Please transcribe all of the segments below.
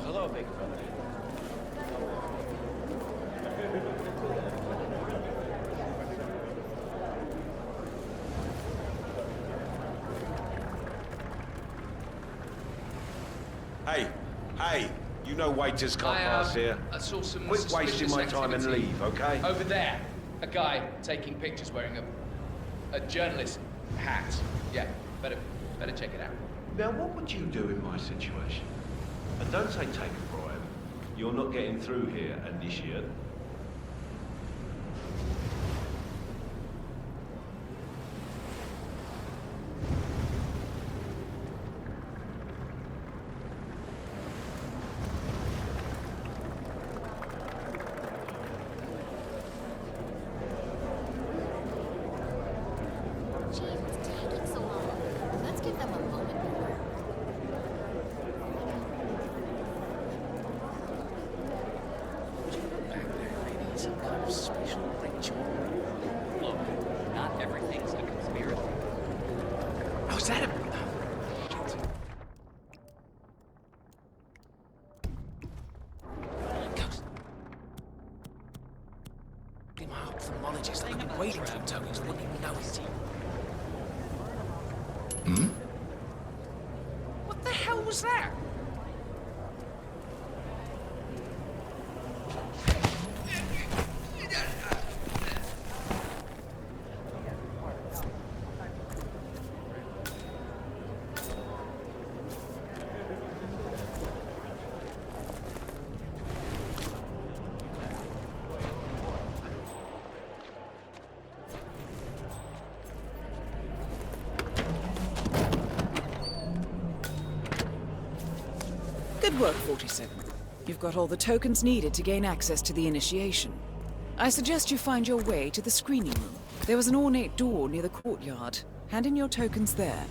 Oh, hello, big brother. Hey, you know waiters can't pass here. I saw some Quit wasting my time and activity. leave, okay? Over there, a guy taking pictures wearing a journalist hat. Yeah, better check it out. Now, what would you do in my situation? And don't say take a bribe. You're not getting through here, initiate. What the hell was that? Good work, 47. You've got all the tokens needed to gain access to the initiation. I suggest you find your way to the screening room. There was an ornate door near the courtyard. Hand in your tokens there.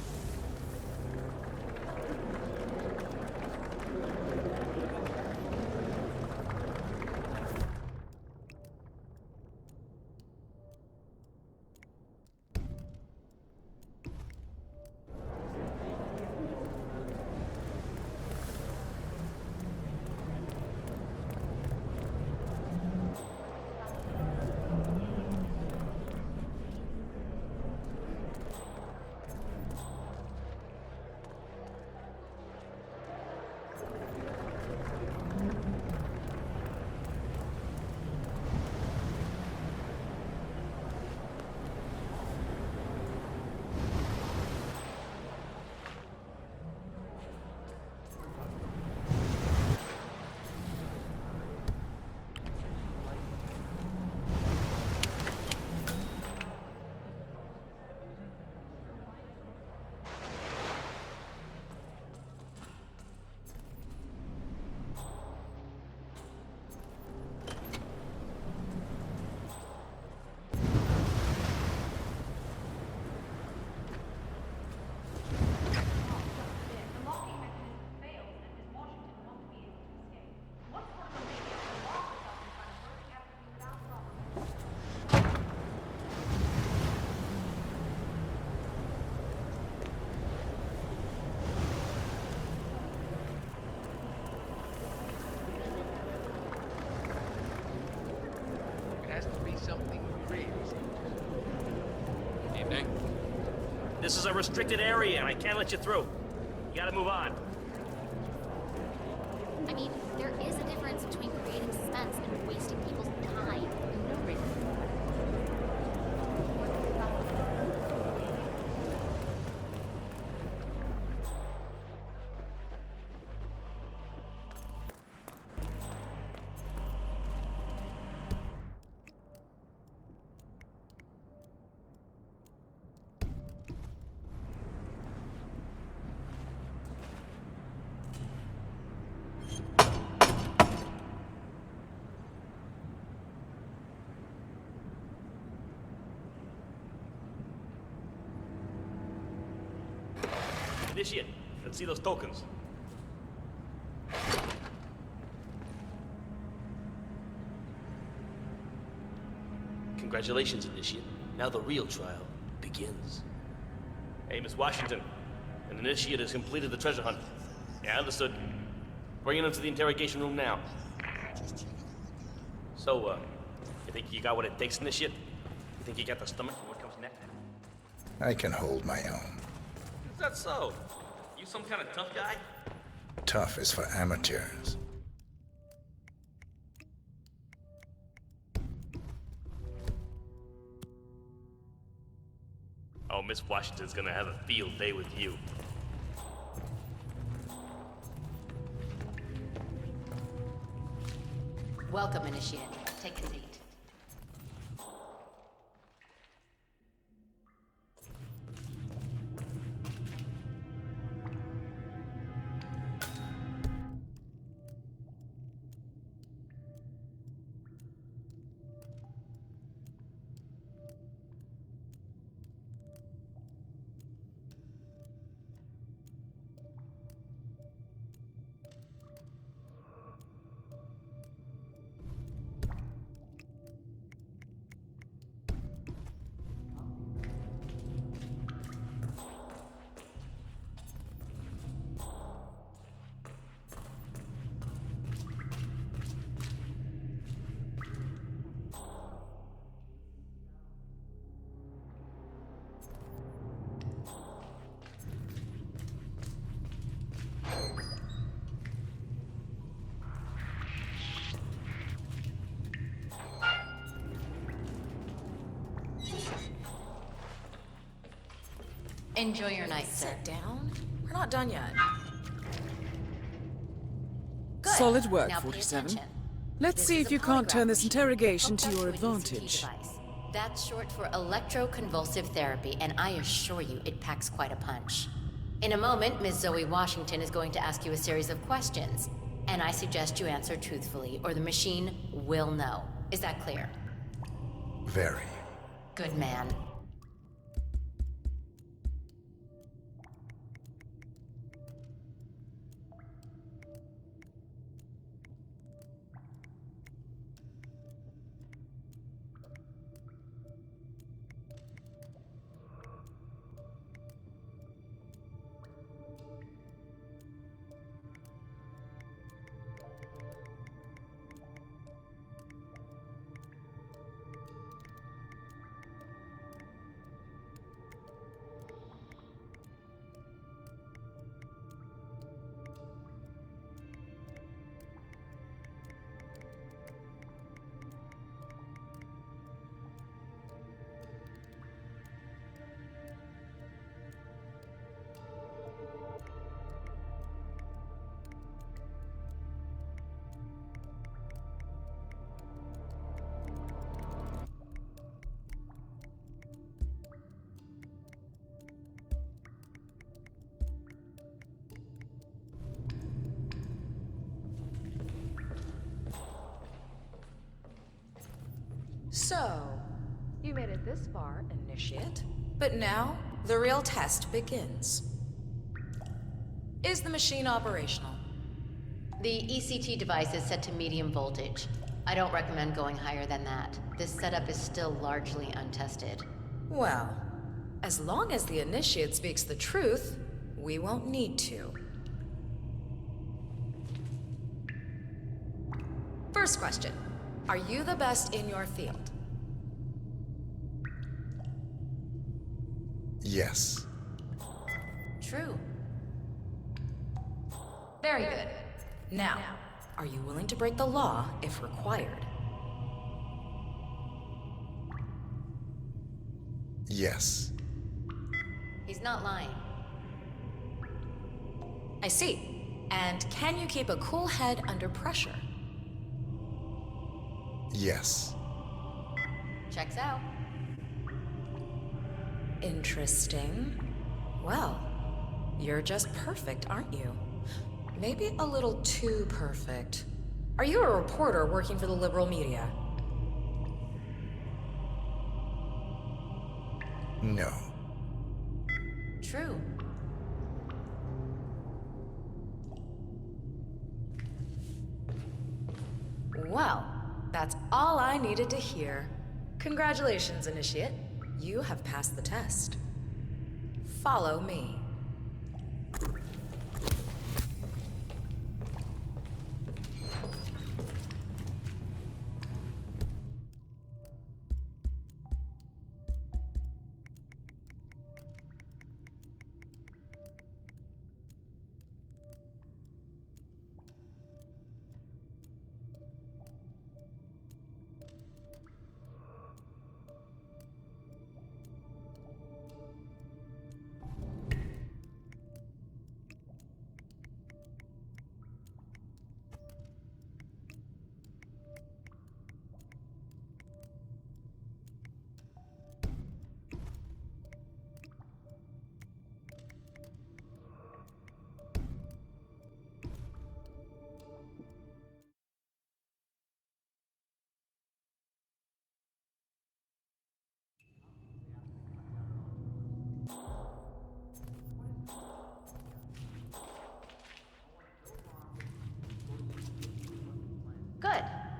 This is a restricted area, and I can't let you through. You gotta move on. I mean, there is a difference between creating suspense and wasting people's time. No reason. Initiate. Let's see those tokens. Congratulations, Initiate. Now the real trial begins. Hey, Miss Washington. An Initiate has completed the treasure hunt. Yeah, understood. Bringing him to the interrogation room now. So, you think you got what it takes in this shit? You think you got the stomach for what comes next? I can hold my own. Is that so? You some kind of tough guy? Tough is for amateurs. Oh, Miss Washington's gonna have a field day with you. Welcome, Initiate. Take a seat. Enjoy your night, sir. Sit down. We're not done yet. Good. Solid work, Now pay 47. attention. Let's This see is if a you can't polygraph turn this machine interrogation to hooked up your to an ECT advantage. device. That's short for electroconvulsive therapy, and I assure you, it packs quite a punch. In a moment, Ms. Zoe Washington is going to ask you a series of questions, and I suggest you answer truthfully, or the machine will know. Is that clear? Very. Good man. So, you made it this far, Initiate. But now, the real test begins. Is the machine operational? The ECT device is set to medium voltage. I don't recommend going higher than that. This setup is still largely untested. Well, as long as the Initiate speaks the truth, we won't need to. First question. Are you the best in your field? Yes. True. Very good. Now, are you willing to break the law if required? Yes. He's not lying. I see. And can you keep a cool head under pressure? Yes. Checks out. Interesting. Well, you're just perfect, aren't you? Maybe a little too perfect. Are you a reporter working for the liberal media? No. True. Well, that's all I needed to hear. Congratulations, Initiate. You have passed the test. Follow me.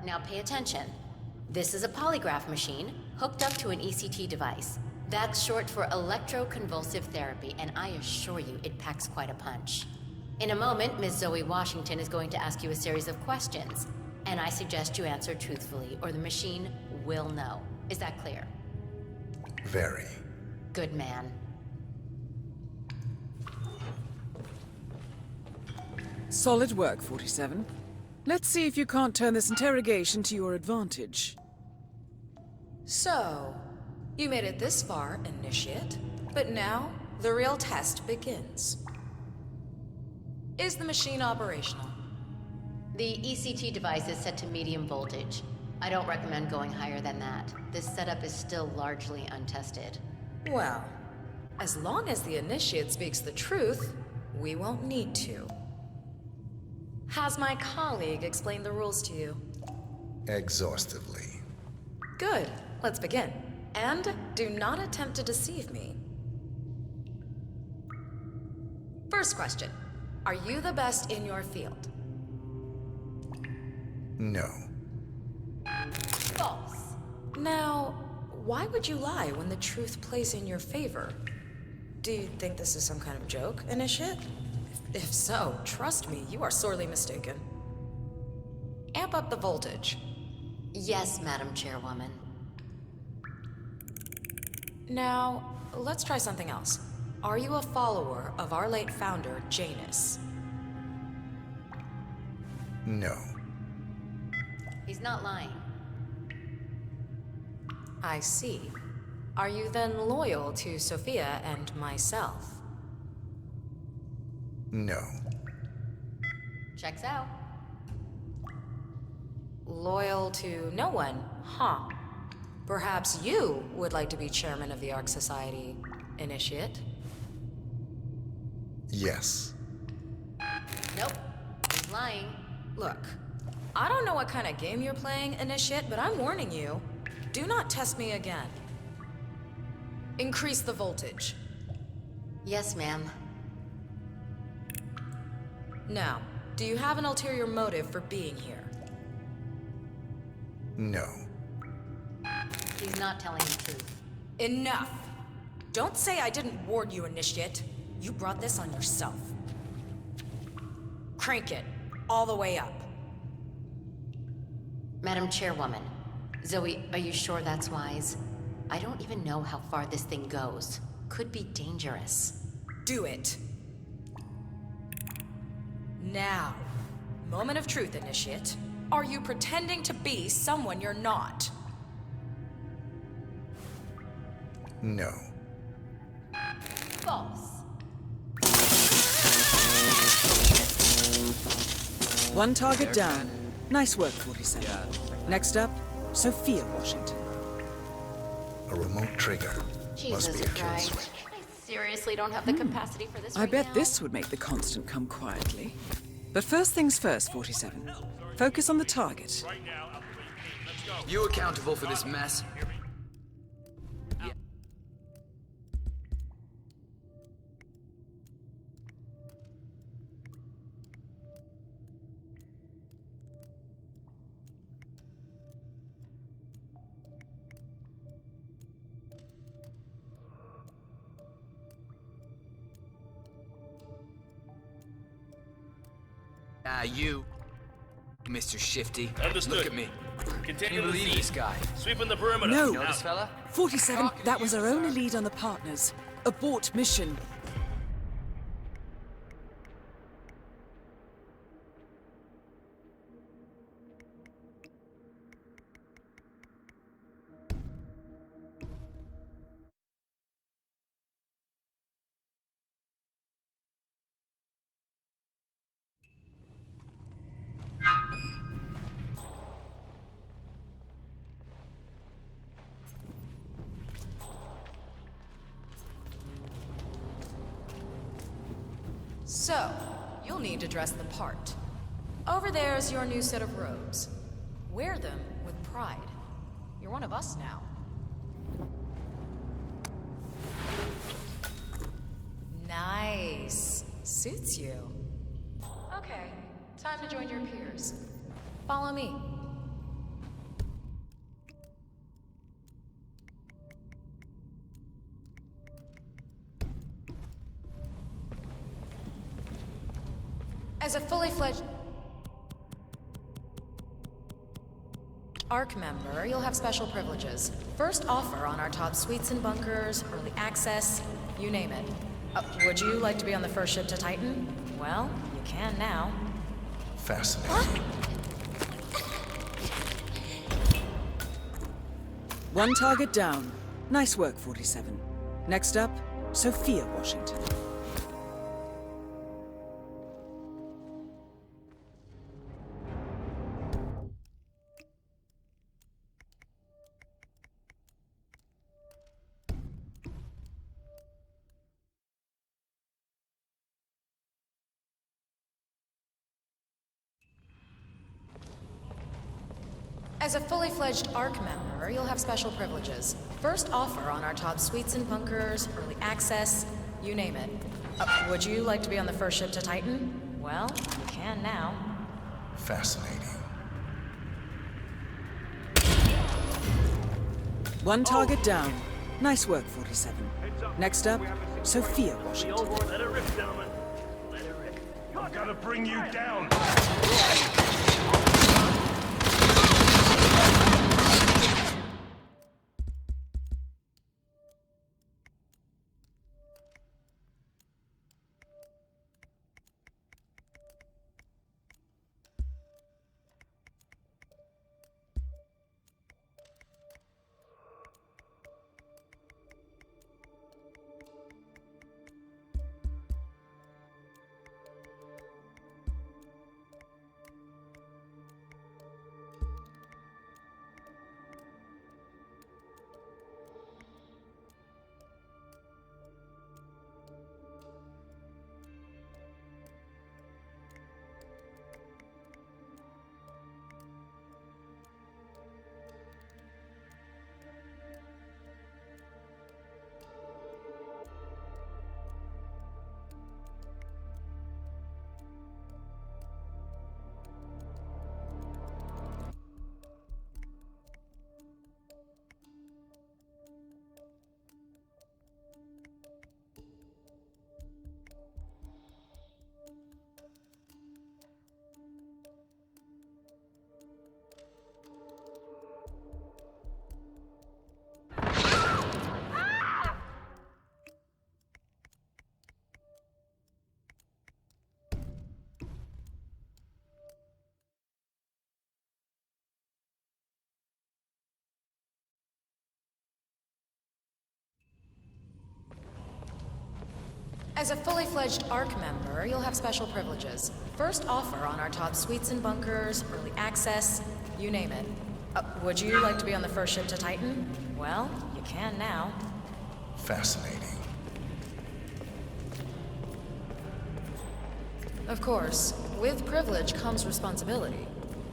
Now pay attention. This is a polygraph machine hooked up to an ECT device. That's short for electroconvulsive therapy, and I assure you it packs quite a punch. In a moment, Ms. Zoe Washington is going to ask you a series of questions, and I suggest you answer truthfully, or the machine will know. Is that clear? Very. Good man. Solid work, 47. Let's see if you can't turn this interrogation to your advantage. So, you made it this far, Initiate. But now, the real test begins. Is the machine operational? The ECT device is set to medium voltage. I don't recommend going higher than that. This setup is still largely untested. Well, as long as the Initiate speaks the truth, we won't need to. Has my colleague explained the rules to you? Exhaustively. Good. Let's begin. And do not attempt to deceive me. First question. Are you the best in your field? No. False. Now, why would you lie when the truth plays in your favor? Do you think this is some kind of joke, Initiate? If so, trust me, you are sorely mistaken. Amp up the voltage. Yes, Madam Chairwoman. Now, let's try something else. Are you a follower of our late founder, Janus? No. He's not lying. I see. Are you then loyal to Sophia and myself? No. Checks out. Loyal to no one, huh? Perhaps you would like to be chairman of the Ark Society, Initiate? Yes. Nope. He's lying. Look, I don't know what kind of game you're playing, Initiate, but I'm warning you. Do not test me again. Increase the voltage. Yes, ma'am. Now, do you have an ulterior motive for being here? No. He's not telling the truth. Enough! Don't say I didn't warn you, Initiate. You brought this on yourself. Crank it, all the way up. Madam Chairwoman, Zoe, are you sure that's wise? I don't even know how far this thing goes. Could be dangerous. Do it. Now, moment of truth, Initiate. Are you pretending to be someone you're not? No. False. One target down. Nice work, 47. Next up, Sophia Washington. A remote trigger. Must be Jesus a kill Christ. switch. I seriously don't have the capacity for this I right bet now. this would make the constant come quietly. But first things first, 47. Focus on the target. You accountable for this mess? You, Mr. Shifty. Understood. Look at me. Can Continue you to believe proceed. this guy? Sweeping the perimeter. No. You know this fella? 47, that was our only lead on the partners. Abort mission. So, you'll need to dress the part. Over there's your new set of robes. Wear them with pride. You're one of us now. Nice. Suits you. Okay, time to join your peers. Follow me. As a fully fledged ARC member, you'll have special privileges. First offer on our top suites and bunkers, early access, you name it. Would you like to be on the first ship to Titan? Well, you can now. Fascinating. One target down. Nice work, 47. Next up, Sophia Washington. As a fully fledged ARC member, you'll have special privileges. First offer on our top suites and bunkers, early access, you name it. Would you like to be on the first ship to Titan? Well, you can now. Fascinating. One target down. Nice work, 47. Next up, Sophia Washington. Let her rip, gentlemen. Let her rip. I'm gonna bring you down! As a fully fledged ARC member, you'll have special privileges. First offer on our top suites and bunkers, early access, you name it. Would you like to be on the first ship to Titan? Well, you can now. Fascinating. Of course, with privilege comes responsibility.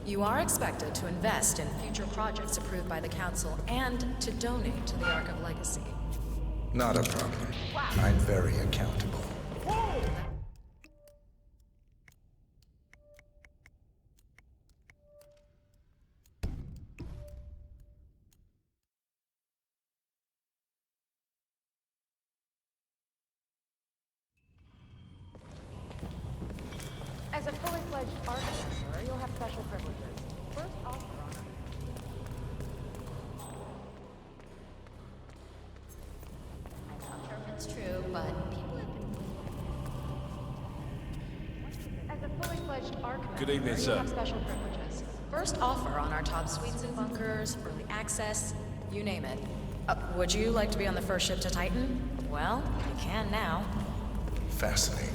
You are expected to invest in future projects approved by the Council and to donate to the Ark of Legacy. Not a problem. I'm very accountable. As a fully fledged ARC member, you'll have special privileges. First offer on I'm not sure if it's true, but people... As a fully fledged ARC member, Good evening, you'll sir. have special privileges. First offer on our top suites and bunkers, early access, you name it. Would you like to be on the first ship to Titan? Well, you can now. Fascinating.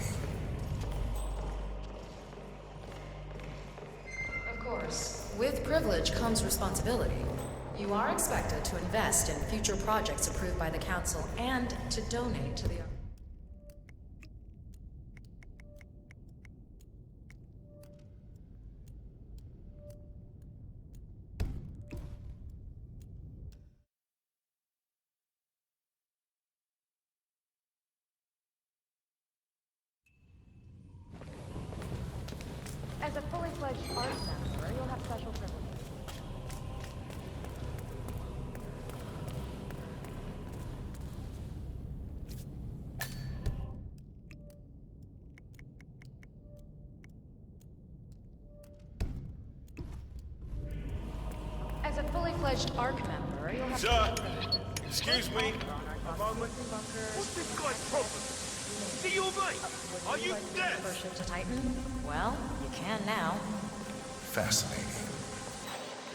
Of course, with privilege comes responsibility. You are expected to invest in future projects approved by the Council and to donate to the... As a fully fledged ARC member, you'll have special privileges. As a fully fledged ARC member, you'll have Sir, to... excuse me. A moment. What's this guy's problem? Is he your mate? Are you deaf? First ship to Titan? Well, you can now. Fascinating.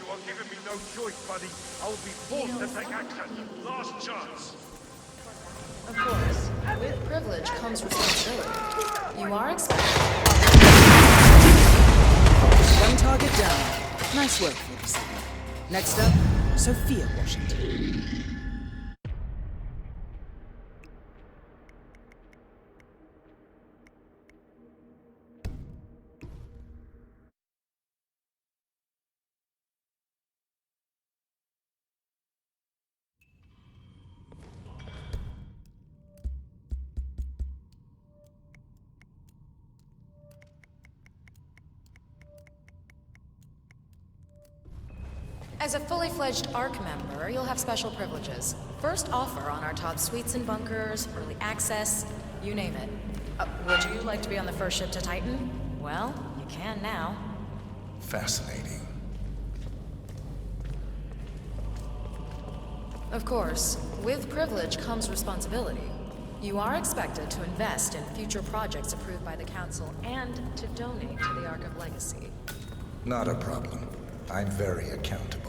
You are giving me no choice, buddy. I will be forced to take action. Last chance. Of course, with privilege comes responsibility. You are expected. One target down. Nice work, 47. Next up, Sophia Washington. As a fully fledged ARC member, you'll have special privileges. First offer on our top suites and bunkers, early access, you name it. Would you like to be on the first ship to Titan? Well, you can now. Fascinating. Of course, with privilege comes responsibility. You are expected to invest in future projects approved by the Council and to donate to the Ark of Legacy. Not a problem. I'm very accountable.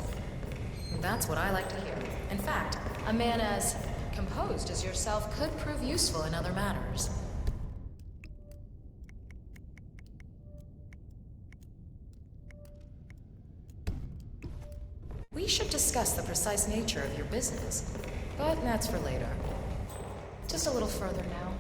That's what I like to hear. In fact, a man as composed as yourself could prove useful in other matters. We should discuss the precise nature of your business, but that's for later. Just a little further now.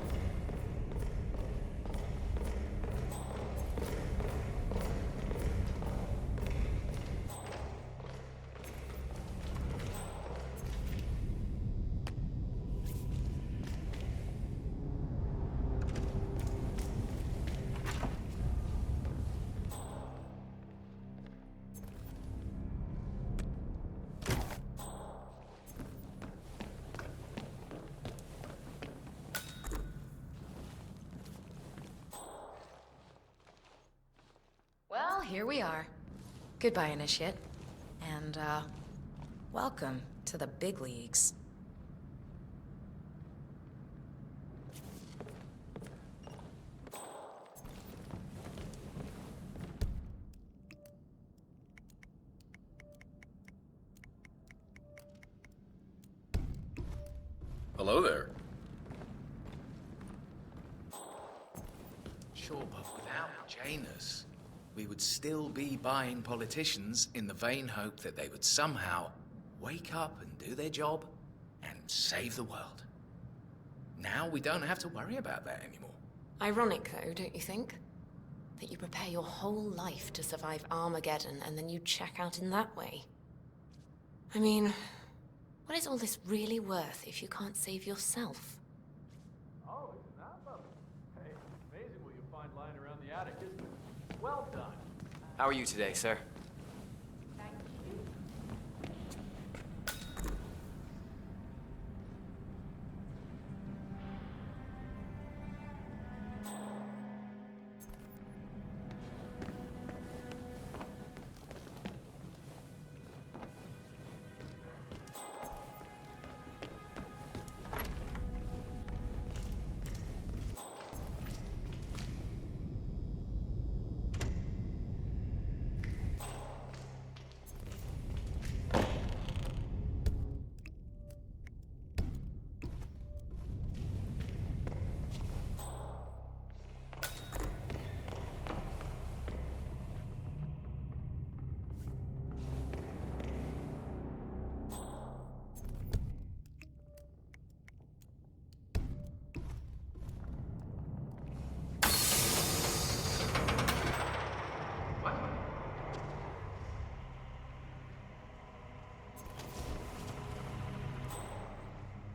Well, here we are. Goodbye, Initiate. And, welcome to the big leagues. Hello there. Sure, but without Janus, we would still be buying politicians in the vain hope that they would somehow wake up and do their job and save the world. Now we don't have to worry about that anymore. Ironic, though, don't you think? That you prepare your whole life to survive Armageddon and then you check out in that way. I mean, what is all this really worth if you can't save yourself? Oh, isn't that lovely? Hey, amazing what you find lying around the attic, isn't it? Well done. How are you today, sir?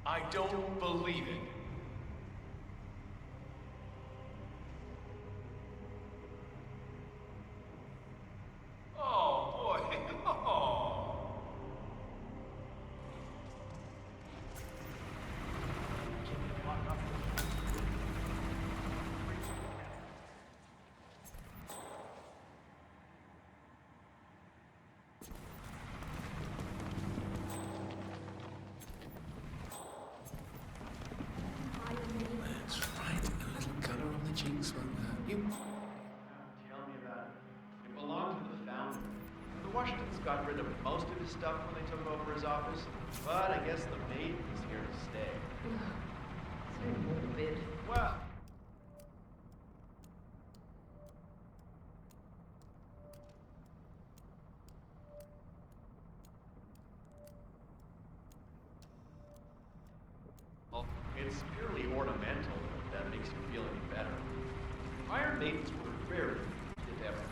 I don't believe it. Oh, boy. Oh. Washington's got rid of most of his stuff when they took over his office, but I guess the maid is here to stay. So morbid. Well, it's purely ornamental, if that makes you feel any better. Iron Maidens were very endeavor.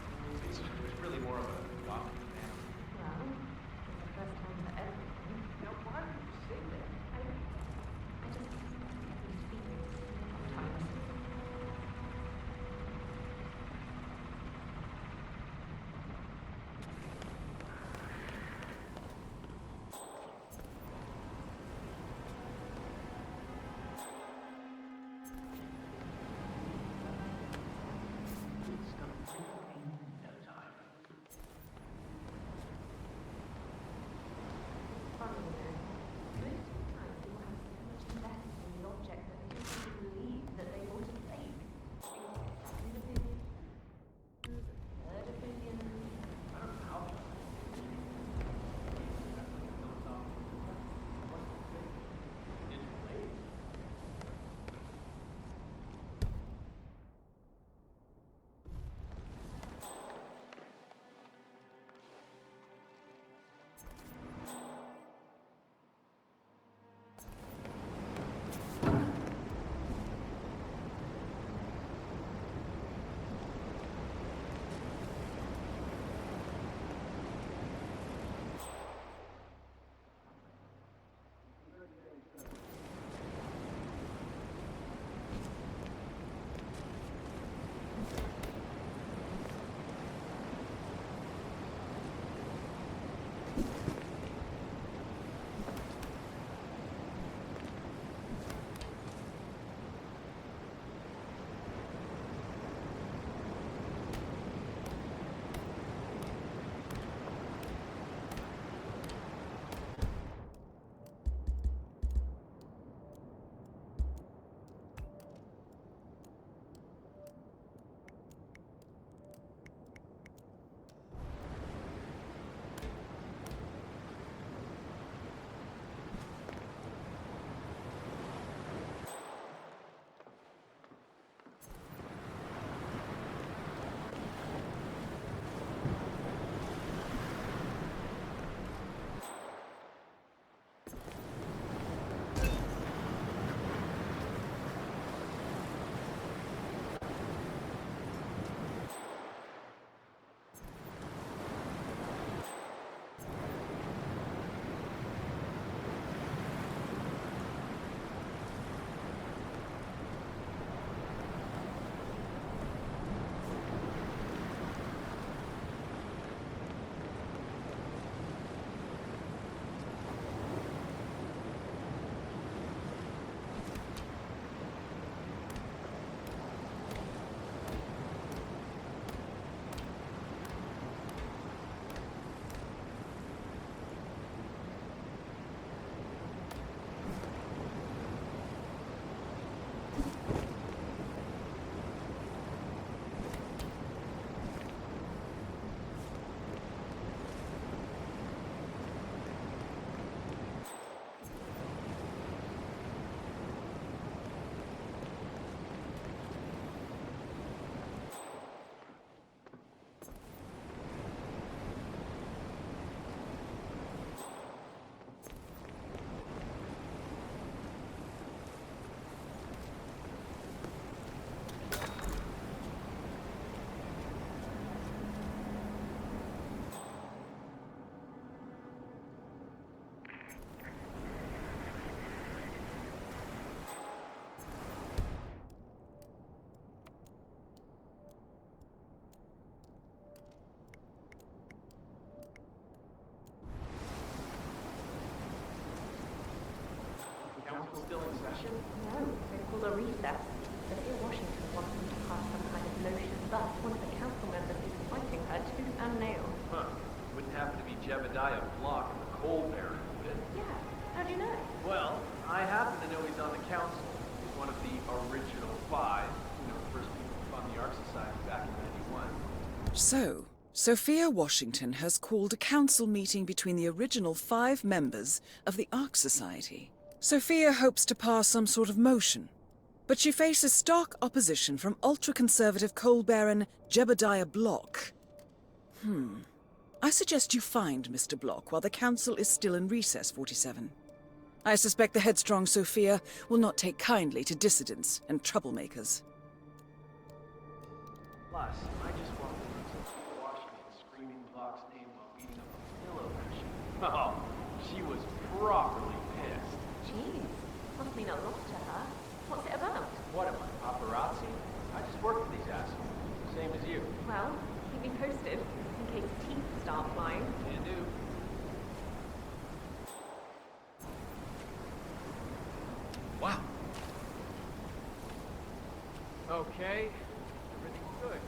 It's really more of a Gothic man. Well, it's the first time for everything. Now, why would you say that? I just get these feelings sometimes. Funny, you know. Most of the time, people have so much invested in the object that they don't believe that they bought a fake. Things like $2 billion, $3 billion. I don't know how. Council still in session? No, they called a recess. But here Washington wants them to pass some kind of motion, but one of the council members is fighting her tooth and nail. Huh. Wouldn't happen to be Jebediah Block in the coal baron, would it? Yeah, how do you know? Well, I happen to know he's on the council. He's one of the original five. You know, the first people to fund the Ark Society back in '91. So, Sophia Washington has called a council meeting between the original 5 members of the Ark Society. Sophia hopes to pass some sort of motion, but she faces stark opposition from ultra-conservative coal baron Jebediah Block. I suggest you find Mr. Block while the council is still in recess, 47. I suspect the headstrong Sophia will not take kindly to dissidents and troublemakers. Plus, I just walked into Washington screaming Block's name while beating up a pillow machine. Oh, she was properly pissed. Jeez, must mean a lot to her. What's it about? What am I, paparazzi? I just work for these assholes. Same as you. Well, keep me posted in case teeth start flying. Can do. Wow. Okay, everything's good.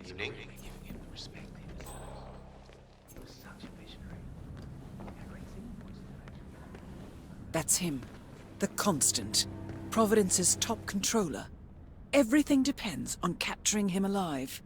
Evening. Giving him the respect he deserves. He was such a visionary. Had great singing voice, That's him. The Constant. Providence's top controller. Everything depends on capturing him alive.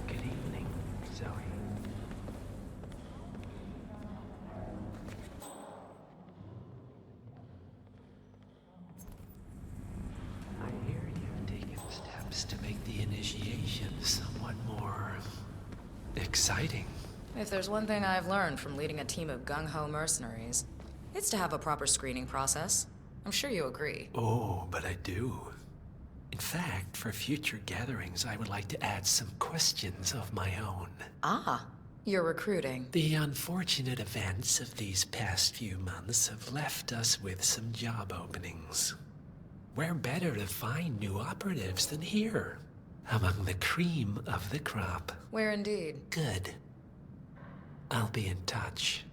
Good evening, Zoe. I hear you've taken steps to make the initiation somewhat more exciting. If there's one thing I've learned from leading a team of gung-ho mercenaries, it's to have a proper screening process. I'm sure you agree. Oh, but I do. In fact, for future gatherings, I would like to add some questions of my own. Ah, you're recruiting. The unfortunate events of these past few months have left us with some job openings. Where better to find new operatives than here, among the cream of the crop? Where indeed? Good. I'll be in touch.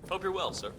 Hope you're well, sir.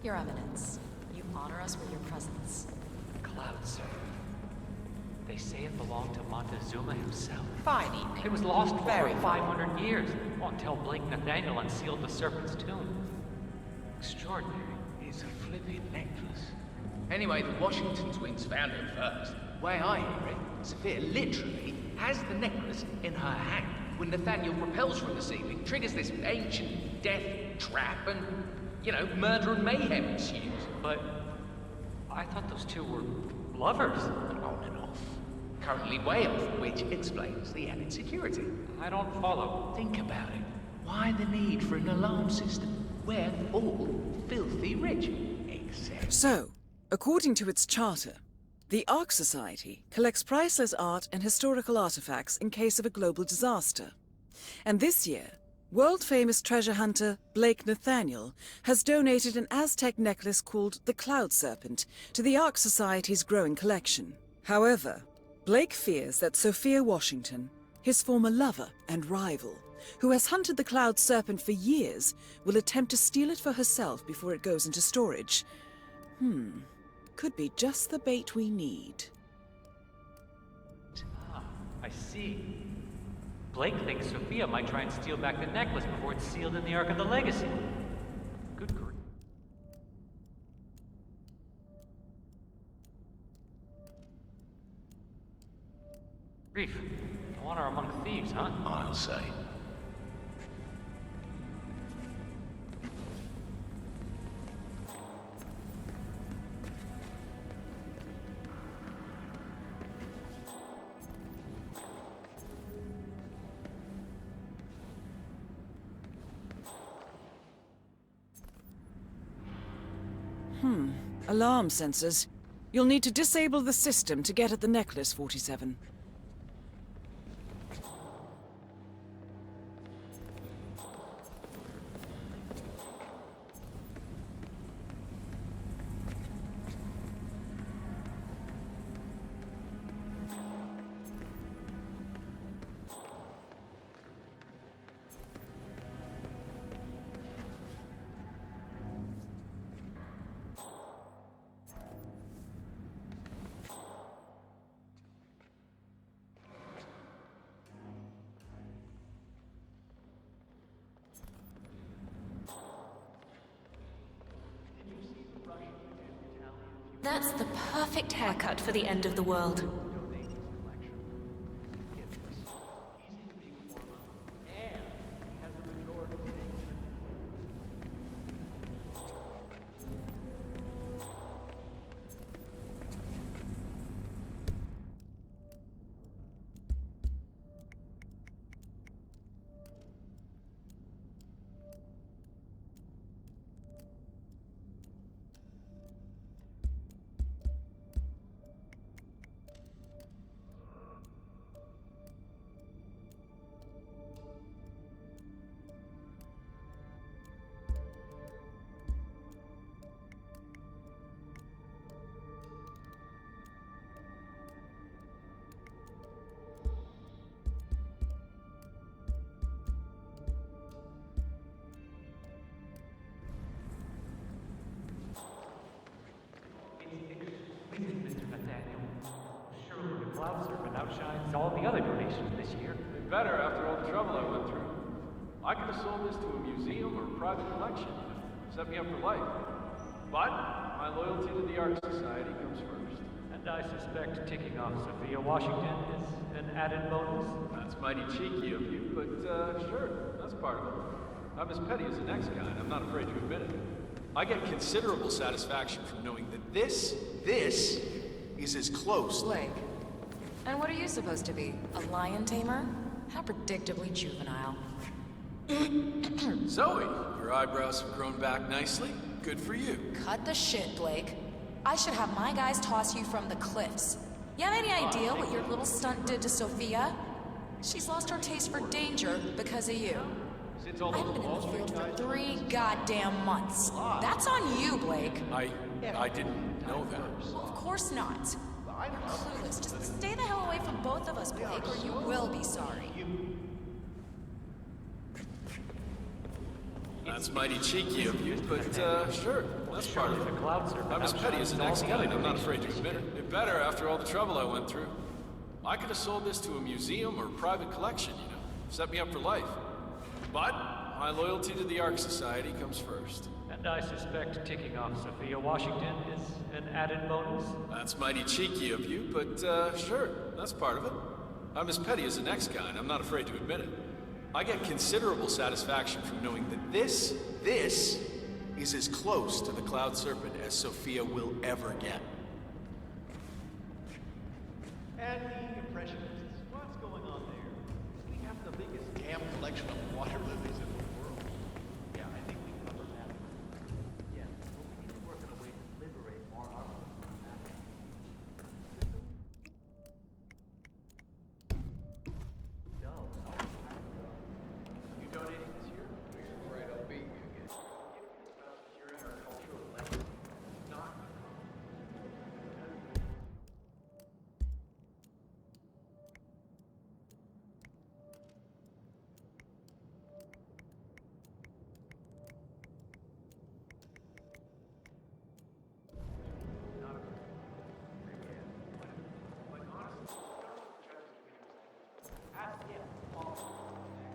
Your Eminence, you honor us with your presence. Cloud Serpent. They say it belonged to Montezuma himself. Fine evening. It was lost for Very over 500 years, until Blake Nathaniel unsealed the Serpent's tomb. Extraordinary. It's a flipping necklace. Anyway, the Washington twins found it first. Way I hear it, Sophia literally has the necklace in her hand when Nathaniel propels from the ceiling, triggers this ancient death trap, and, you know, murder and mayhem ensues. But I thought those two were lovers. On and off. Currently way off, which explains the added security. I don't follow. Think about it. Why the need for an alarm system? We're all filthy rich. Except... So, according to its charter, the Ark Society collects priceless art and historical artifacts in case of a global disaster. And this year, world-famous treasure hunter Blake Nathaniel has donated an Aztec necklace called the Cloud Serpent to the Ark Society's growing collection. However, Blake fears that Sophia Washington, his former lover and rival, who has hunted the Cloud Serpent for years, will attempt to steal it for herself before it goes into storage. Could be just the bait we need. Ah, I see. Blake thinks Sophia might try and steal back the necklace before it's sealed in the Ark of the Legacy. Good grief. Grief. Honor among thieves, huh? I'll say. Alarm sensors. You'll need to disable the system to get at the necklace, 47. That's the perfect haircut for the end of the world. Mr. Nathaniel. Surely the Cloud Serpent outshines all the other donations this year. It better after all the trouble I went through. I could have sold this to a museum or a private collection. Set me up for life. But my loyalty to the Ark Society comes first. And I suspect ticking off Sophia Washington is an added bonus. That's mighty cheeky of you, but sure, that's part of it. I'm as petty as the next guy, and I'm not afraid to admit it. I get considerable satisfaction from knowing that this is as close. Blake. And what are you supposed to be? A lion tamer? How predictably juvenile. Zoe, your eyebrows have grown back nicely. Good for you. Cut the shit, Blake. I should have my guys toss you from the cliffs. You have any idea what your little stunt did to Sophia? She's lost her taste for danger because of you. I haven't been in the field for 3 goddamn months. That's on you, Blake. I didn't know that. Well, of course not. You're clueless. Just stay the hell away from both of us, Blake, or you will be sorry. That's mighty cheeky of you, but sure, That's part of Surely it. the cloud serpent I'm as petty as the outshines next all guy, the and I'm not other afraid to admit it. It better after all the trouble I went through. I could have sold this to a museum or a private collection, you know. Set me up for life. But my loyalty to the Ark Society comes first. And I suspect ticking off Sophia Washington is an added bonus. That's mighty cheeky of you, but sure, that's part of it. I'm as petty as the next guy, and I'm not afraid to admit it. I get considerable satisfaction from knowing that this is as close to the Cloud Serpent as Sophia will ever get. And the Impressionists, what's going on there? We have the biggest damn collection of water lilies in the world. Yeah, I think we covered that. Yeah, but we need to work on a way to liberate more artists from that. You donating this year? We're afraid I'll beat you again. About securing our cultural legacy. Not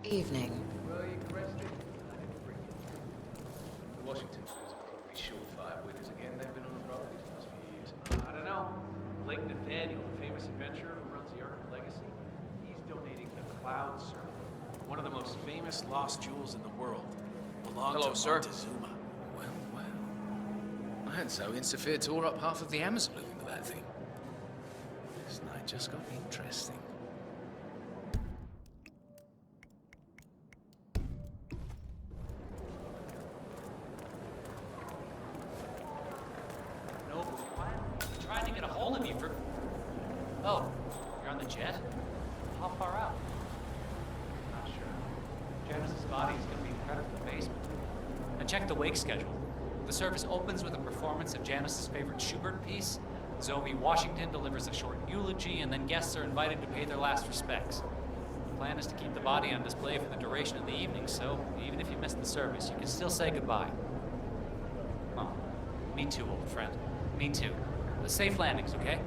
Evening. well, you crested. Washington was probably surefire winners again. They've been on a roll these last few years. I don't know. Blake Nathaniel, the famous adventurer who runs the Ark of Legacy, he's donating the Cloud Serpent. One of the most famous lost jewels in the world. Belonged Hello, to sir. Montezuma. Well. I had so in Sophia tore up half of the Amazon looking for that thing. This night just got interesting. No plan. Trying to get a hold of you for... Oh, you're on the jet? How far out? Not sure. Janice's body is going to be carted to the basement. And check the wake schedule. The service opens with a performance of Janice's favorite Schubert piece. Zoe Washington delivers a short eulogy, and then guests are invited to pay their last respects. The plan is to keep the body on display for the duration of the evening, so even if you miss the service, you can still say goodbye. Oh, me too, old friend. Me too. Safe landings, okay?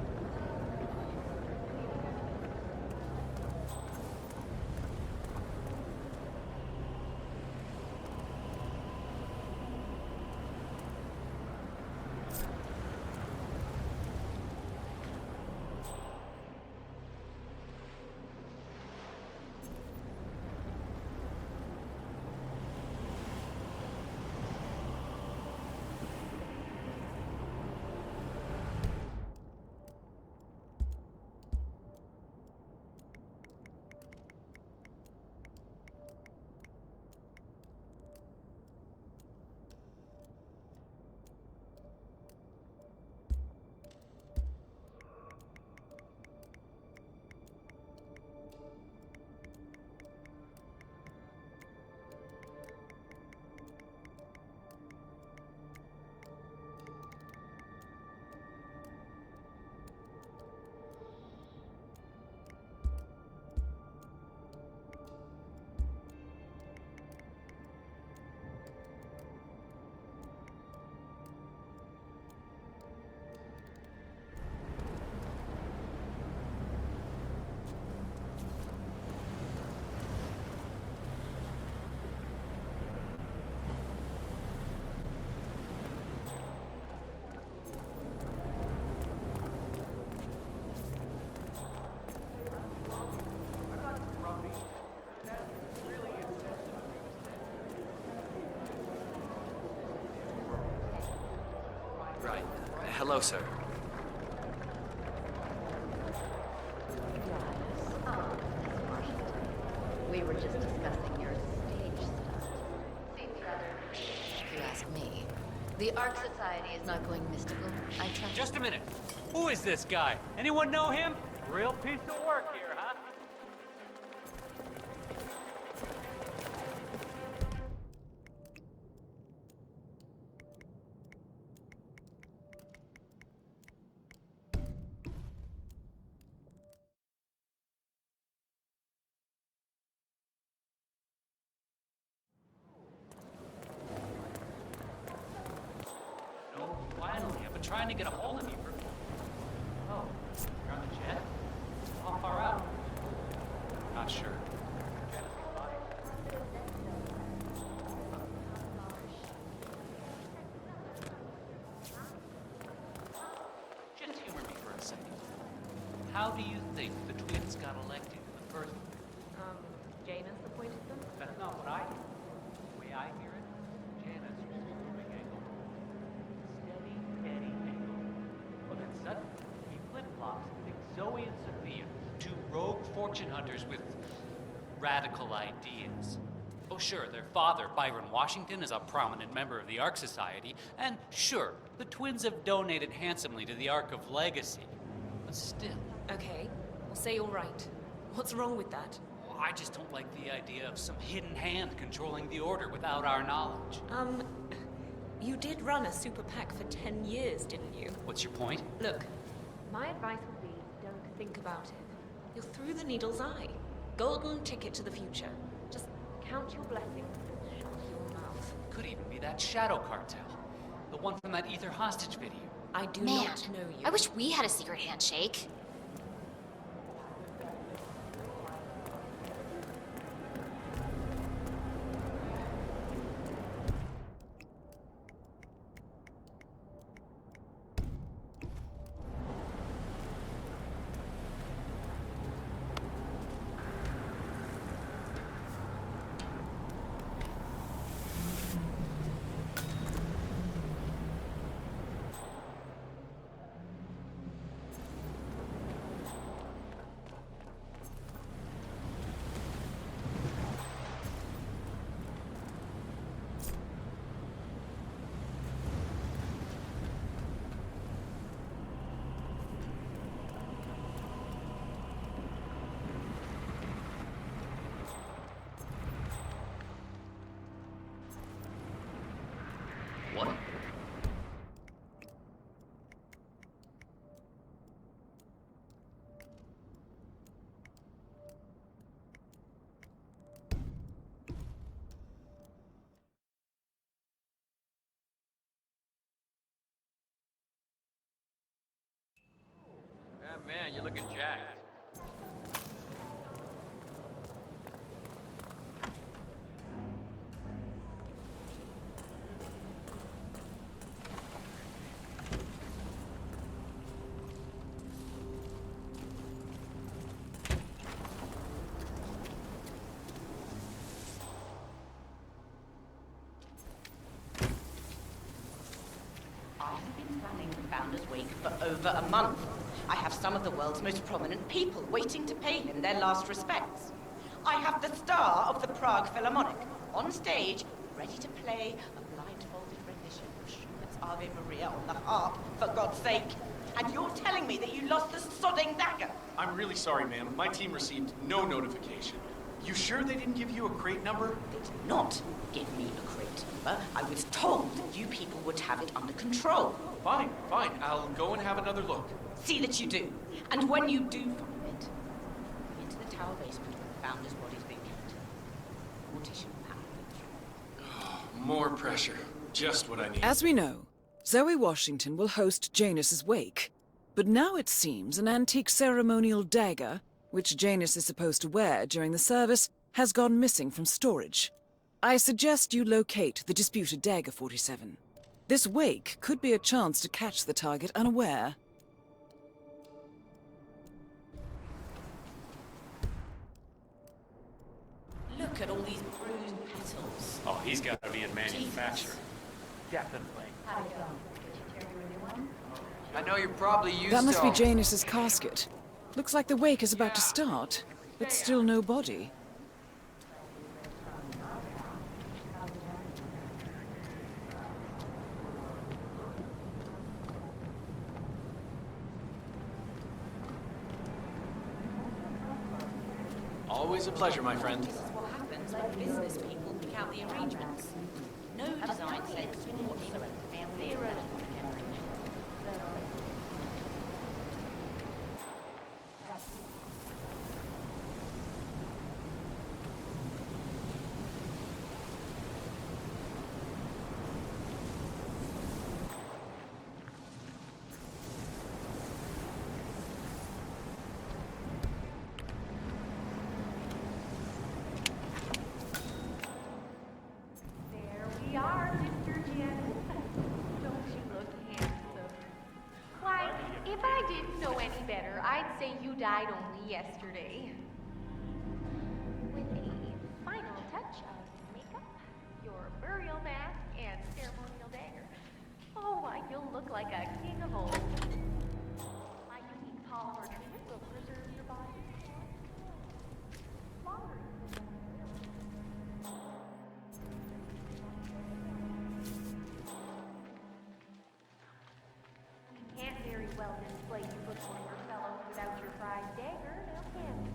Right. Hello, sir. We were just discussing your stage stuff. Seems rather, if you ask me. The Ark Society is not going mystical. I trust. Just a minute. Who is this guy? Anyone know him? Real piece of work here, huh? trying to get a hold of you for... Oh, you're on the jet? How far out? Not sure. Just humor me for a second. How do you think the twins got elected in the first place? Janus appointed them? That's not what I hear. The way I hear it, Janus was moving Angle. Steady, Eddie Angle. But then suddenly, he flip-flops and makes Zoe and Sophia two rogue fortune hunters with radical ideas. Oh sure, their father, Byron Washington, is a prominent member of the Ark Society, and sure, the twins have donated handsomely to the Ark of Legacy. But still... Okay, we'll say you're right. What's wrong with that? I just don't like the idea of some hidden hand controlling the Order without our knowledge. You did run a super PAC for 10 years, didn't you? What's your point? Look, my advice would be don't think about it. You're through the needle's eye. Golden ticket to the future. Just count your blessings and shut your mouth. Could even be that Shadow Cartel. The one from that Ether hostage video. I do Man, not know you. I wish we had a secret handshake. What? Yeah, man, you're looking jacked. I've been running the Founders Week for over a month. I have some of the world's most prominent people waiting to pay him their last respects. I have the star of the Prague Philharmonic on stage, ready to play a blindfolded rendition of Schubert's Ave Maria on the harp, for God's sake. And you're telling me that you lost the sodding dagger? I'm really sorry, ma'am. My team received no notification. You sure they didn't give you a crate number? They did not give me a crate number. I was told that you people would have it under control. Fine, fine. I'll go and have another look. See that you do. And when you do find it, into the tower basement where the Founder's body's being kept. Mortician power. More pressure. Just what I need. As we know, Zoe Washington will host Janus's wake. But now it seems an antique ceremonial dagger, which Janus is supposed to wear during the service, has gone missing from storage. I suggest you locate the disputed dagger, 47. This wake could be a chance to catch the target unaware. Look at all these bruised petals. Oh, he's got to be in manufacturing. Definitely. I know you're probably used That must to... be Janus's casket. Looks like the wake is about to start, but still no body. Always a pleasure, my friend. This is what happens when business people pick out the arrangements. No design sense whatsoever. Zero. died only yesterday. With a final touch of makeup, your burial mask, and ceremonial dagger. Oh, why, you'll look like a king of old. My unique polymer treatment will preserve your body longer. You can't very well display you before your fellows without your prized dagger, now can you?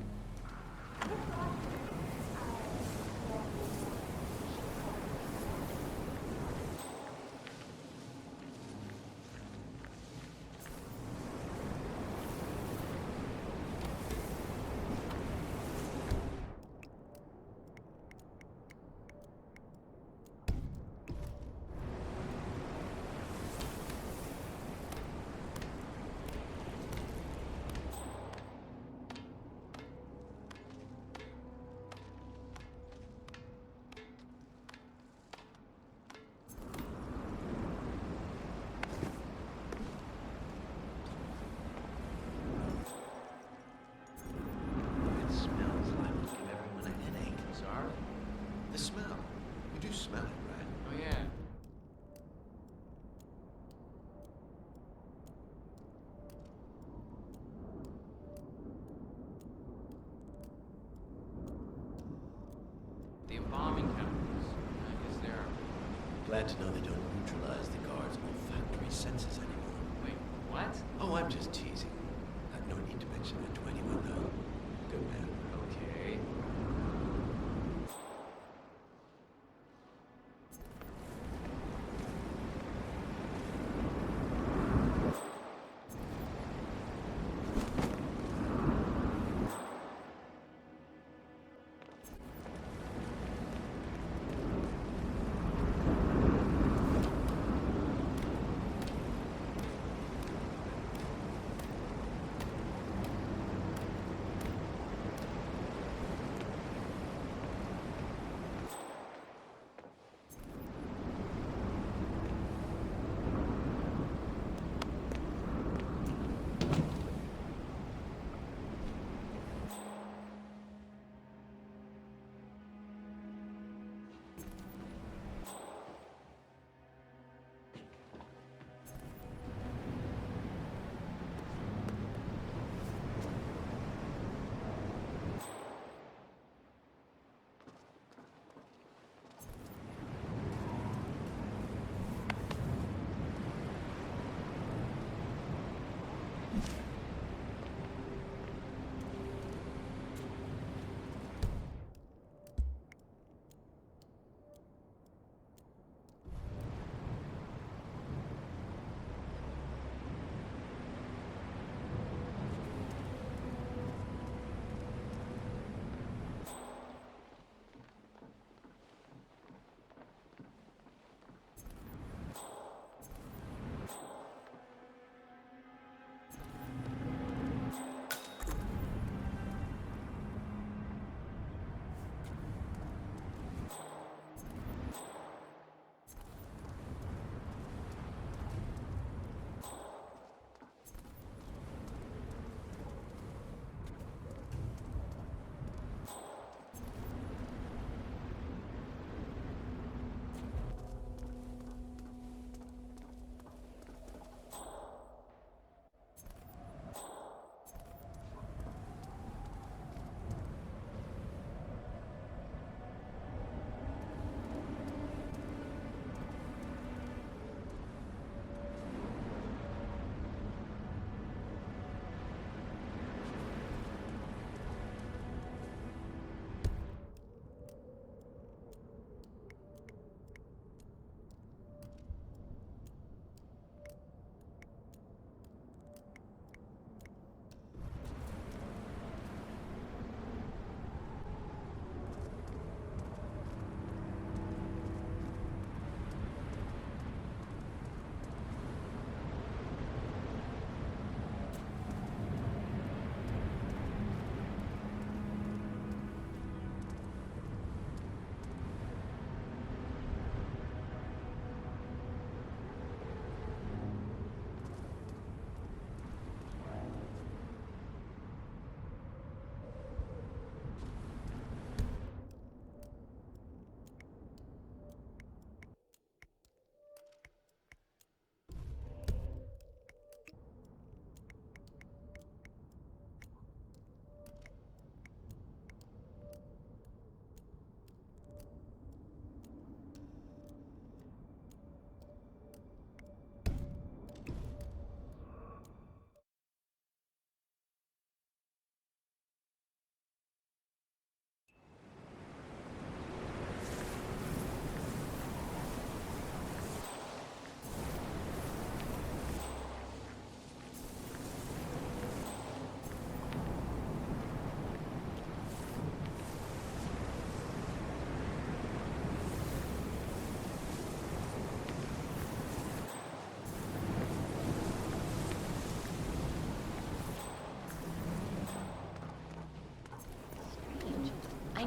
It smells like it'll give everyone a headache. Sorry? The smell. You do smell it, right? Oh, yeah. The embalming chemicals. I guess they're... Glad to know they don't neutralize the guard's olfactory senses anymore. Wait, what? Oh, I'm just teasing. No need to mention that to anyone, though. Good man. Okay.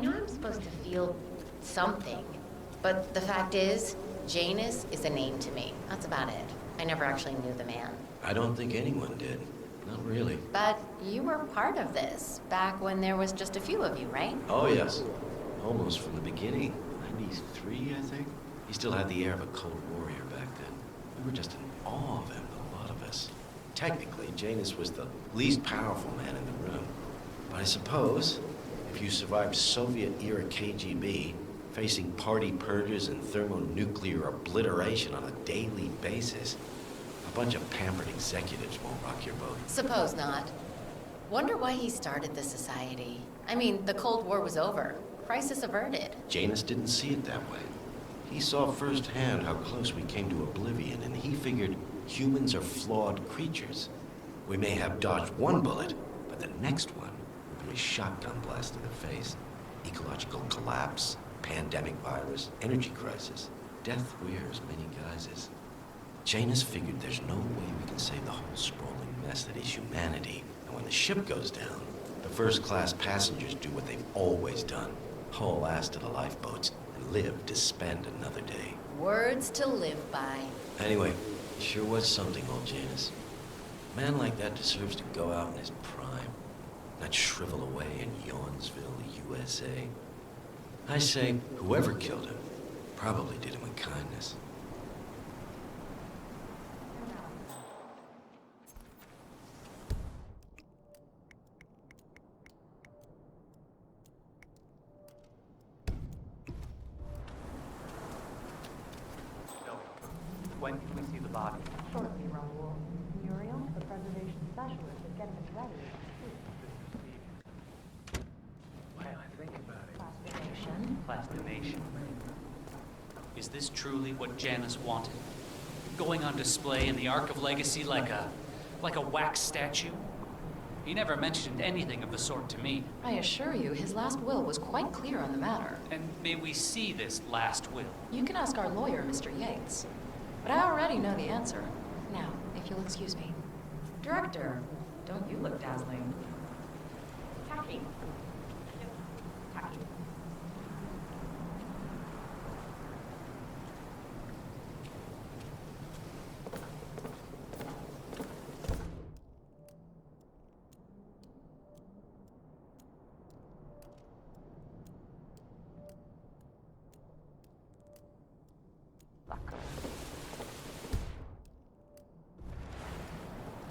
know I'm supposed to feel something, but the fact is, Janus is a name to me. That's about it. I never actually knew the man. I don't think anyone did. Not really. But you were part of this, back when there was just a few of you, right? Oh, yes. Almost from the beginning. 93, I think. He still had the air of a Cold Warrior back then. We were just in awe of him, a lot of us. Technically, Janus was the least powerful man in the room. But I suppose, if you survived Soviet-era KGB, facing party purges and thermonuclear obliteration on a daily basis, a bunch of pampered executives won't rock your boat. Suppose not. Wonder why he started the society. I mean, the Cold War was over. Crisis averted. Janus didn't see it that way. He saw firsthand how close we came to oblivion, and he figured humans are flawed creatures. We may have dodged one bullet, but the next one would be a shotgun blast in the face. Ecological collapse, pandemic virus, energy crisis. Death wears many guises. Janus figured there's no way we can save the whole sprawling mess that is humanity. And when the ship goes down, the first-class passengers do what they've always done. Haul ass to the lifeboats and live to spend another day. Words to live by. Anyway, sure was something, old Janus. A man like that deserves to go out in his prime, not shrivel away in Yawnsville, USA. I say, whoever killed him probably did him a kindness. When can we see the body? Shortly, Raoul. Muriel, the preservation specialist, is getting it ready. Why I think about it. Plastination. Plastination. Is this truly what Janus wanted? Going on display in the Ark of Legacy like a wax statue? He never mentioned anything of the sort to me. I assure you, his last will was quite clear on the matter. And may we see this last will? You can ask our lawyer, Mr. Yates. But I already know the answer. Now, if you'll excuse me. Director, don't you look dazzling? Tacky. Tacky.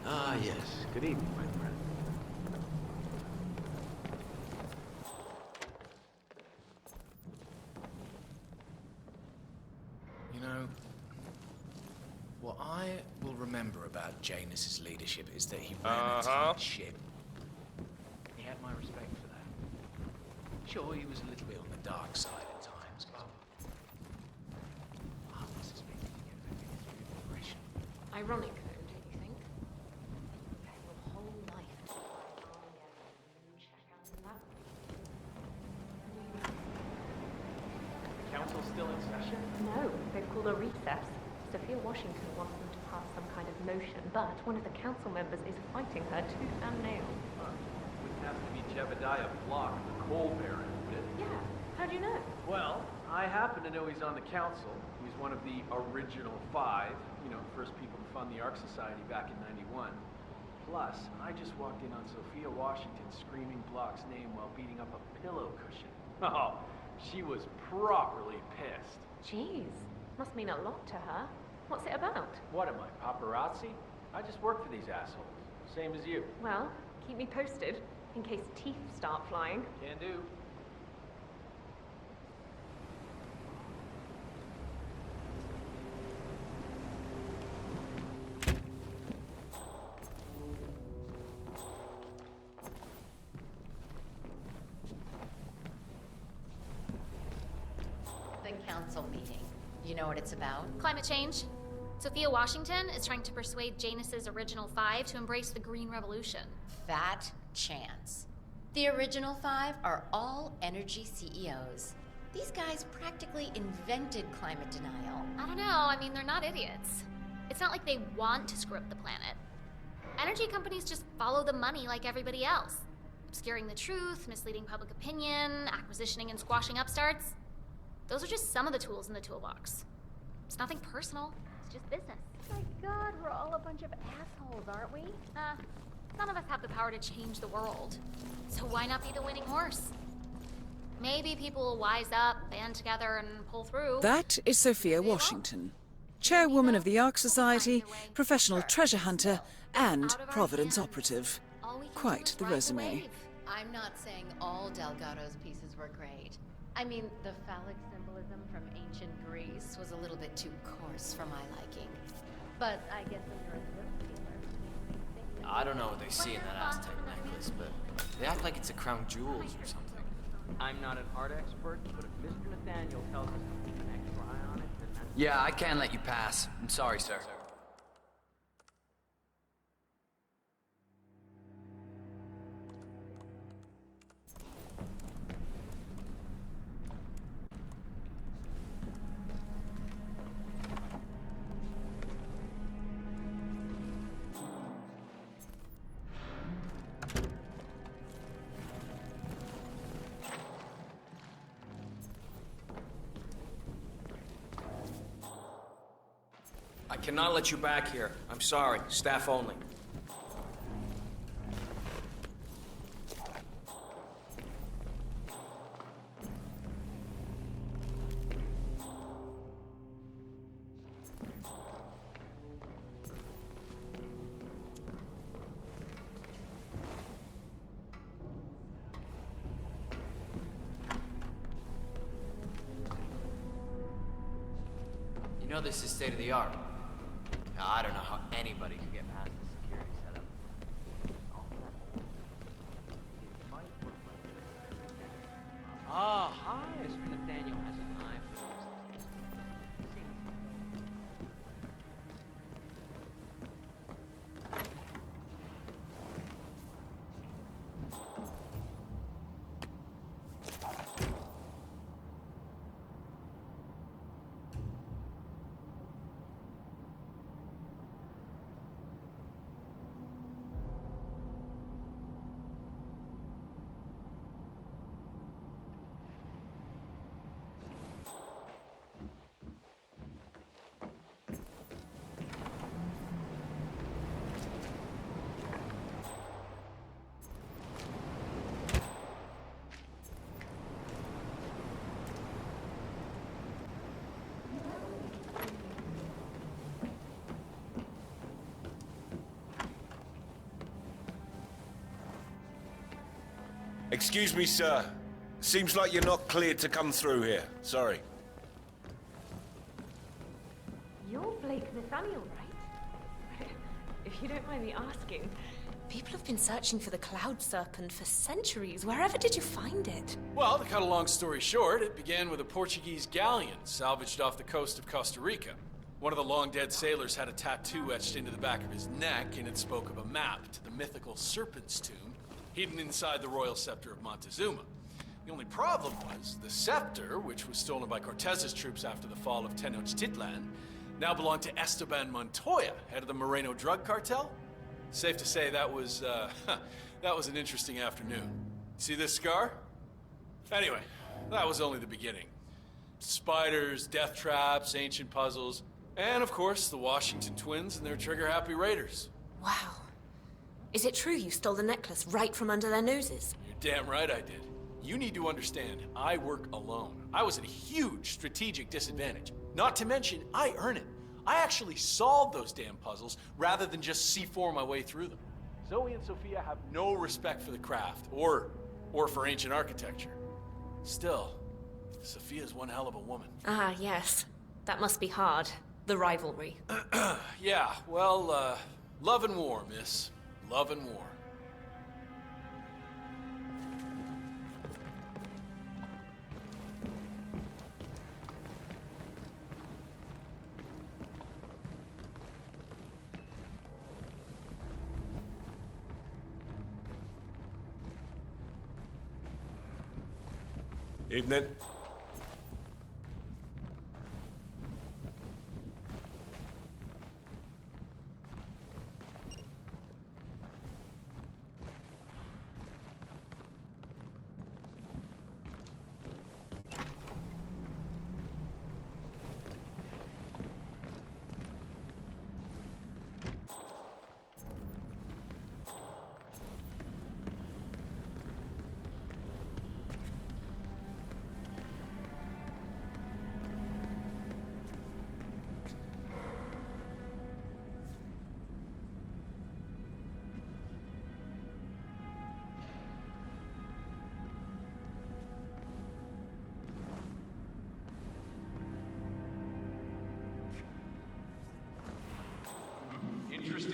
Ah, yes. Good evening, my friend. You know, what I will remember about Janus's leadershleadership is that he ran a tight ship. He had my respect for that. Sure, he was a little bit on the dark side at times, but I was suspecting to get a history of oppression. Ironic, though, don't you think? Your whole life to find Armageddon and check out in that way. The council's still in session? No, they've called a recess. Sophia Washington wants them to pass some kind of motion, but one of the council members is fighting her tooth and nail. Wouldn't have to be Jebediah Block, the coal baron, would it? Yeah, how do you know? Well, I happen to know he's on the council. He was one of the original 5, you know, first people to fund the Ark Society back in '91. Plus, I just walked in on Sophia Washington screaming Block's name while beating up a pillow cushion. Oh, she was properly pissed. Jeez, must mean a lot to her. What's it about? What am I, paparazzi? I just work for these assholes. Same as you. Well, keep me posted, in case teeth start flying. Can do. The council meeting. You know what it's about? Climate change. Sophia Washington is trying to persuade Janus's original 5 to embrace the Green Revolution. Fat chance. The original 5 are all energy CEOs. These guys practically invented climate denial. I don't know, I mean, they're not idiots. It's not like they want to screw up the planet. Energy companies just follow the money like everybody else. obscuring the truth, misleading public opinion, acquisitioning and squashing upstarts. Those are just some of the tools in the toolbox. It's nothing personal, it's just business. My God, we're all a bunch of assholes, aren't we? None of us have the power to change the world. So why not be the winning horse? Maybe people will wise up, band together, and pull through. That is Sophia Washington, chairwoman of the Ark Society, professional treasure hunter, and Providence operative. Quite the resume. I'm not saying all Delgado's pieces were great. I mean, the phallic symbolism from ancient Greece was a little bit too coarse for my liking. But I guess when you're a thrift dealer, I don't know what they see in that Aztec necklace, but they act like it's a crown jewels or something. I'm not an art expert, but if Mr. Nathaniel tells us to keep an extra eye on it, then that's... Yeah, I can't let you pass. I'm sorry, sir. I cannot let you back here. I'm sorry. Staff only. You know this is state of the art. Now, I don't know how anybody could get past the security setup. Ah, hi! Mr. Nathaniel has an eye for these things. Excuse me, sir. Seems like you're not cleared to come through here. Sorry. You're Blake Nathaniel, right? If you don't mind me asking, People have been searching for the Cloud Serpent for centuries. Wherever did you find it? Well, to cut a long story short, it began with a Portuguese galleon salvaged off the coast of Costa Rica. One of the long-dead sailors had a tattoo etched into the back of his neck, and it spoke of a map to the mythical Serpent's tomb hidden inside the royal scepter of Montezuma. The only problem was, the scepter, which was stolen by Cortez's troops after the fall of Tenochtitlan, now belonged to Esteban Montoya, head of the Moreno drug cartel. Safe to say that was an interesting afternoon. See this scar? Anyway, that was only the beginning. Spiders, death traps, ancient puzzles, and of course, the Washington twins and their trigger-happy raiders. Wow. Is it true you stole the necklace right from under their noses? You're damn right I did. You need to understand, I work alone. I was at a huge strategic disadvantage. Not to mention, I earn it. I actually solved those damn puzzles rather than just C4 my way through them. Zoe and Sophia have no respect for the craft, or for ancient architecture. Still, Sophia's one hell of a woman. Ah, yes. That must be hard. The rivalry. Yeah, well, love and war, miss. Love and war. Evening.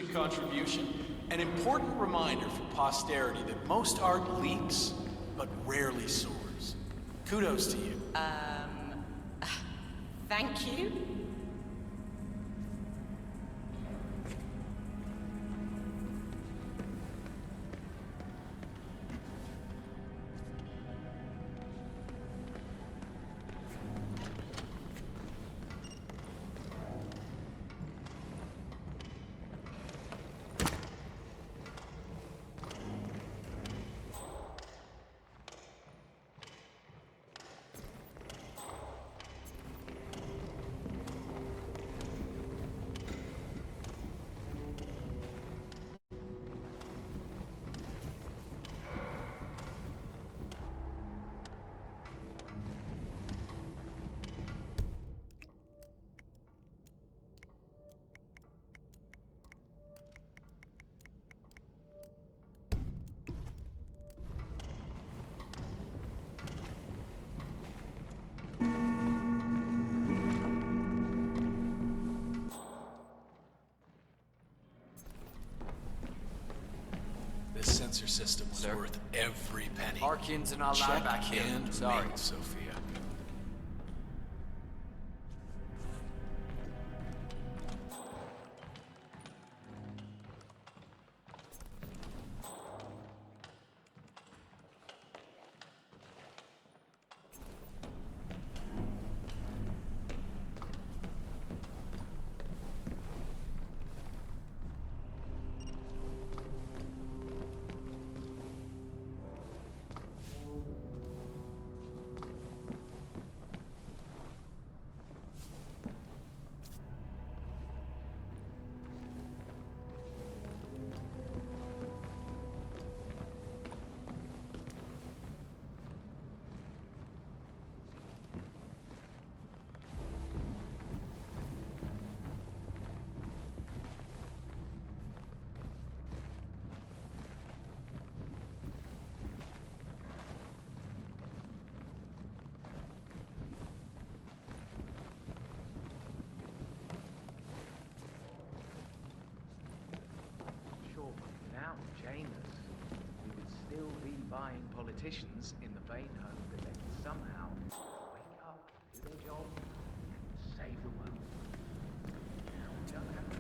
interesting contribution. An important reminder for posterity that most art leaks, but rarely soars. Kudos to you. Thank you. This sensor system was worth every penny. Harkins and all Check back here. and Sorry. mate, Sophia. Sure, without Janus, we would still be buying politicians in the vain hope that they would somehow wake up, do their job, and save the world. Now we don't have to.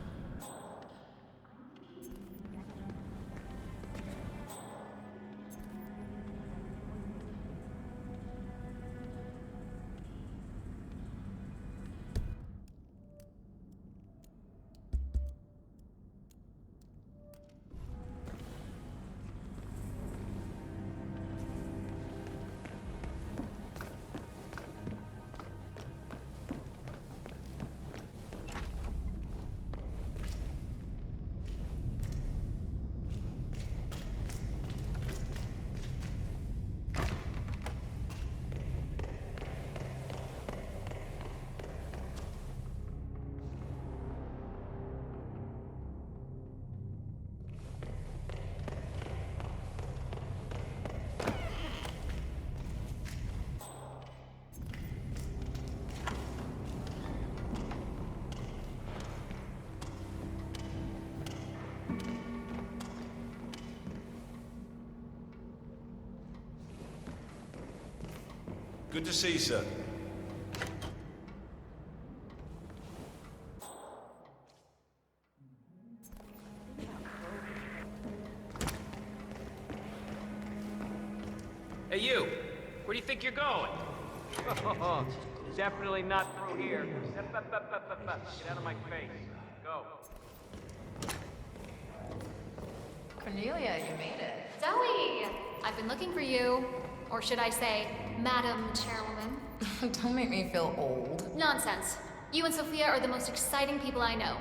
Good to see you, sir. Hey, you! Where do you think you're going? Definitely not through here. Get out of my face. Go. Cornelia, you made it. Zoe! I've been looking for you. Or should I say, Madam Chairwoman? Don't make me feel old. Nonsense. You and Sophia are the most exciting people I know.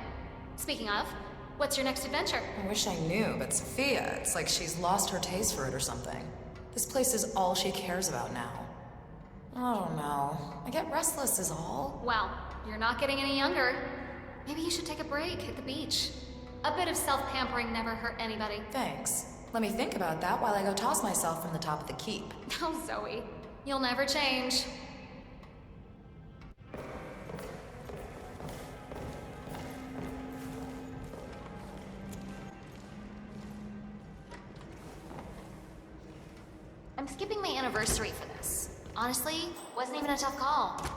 Speaking of, what's your next adventure? I wish I knew, but Sophia, it's like she's lost her taste for it or something. This place is all she cares about now. I don't know. I get restless is all. Well, you're not getting any younger. Maybe you should take a break at the beach. A bit of self-pampering never hurt anybody. Thanks. Let me think about that while I go toss myself from the top of the keep. Oh, Zoe. You'll never change. skipping my anniversary for this. Honestly, wasn't even a tough call.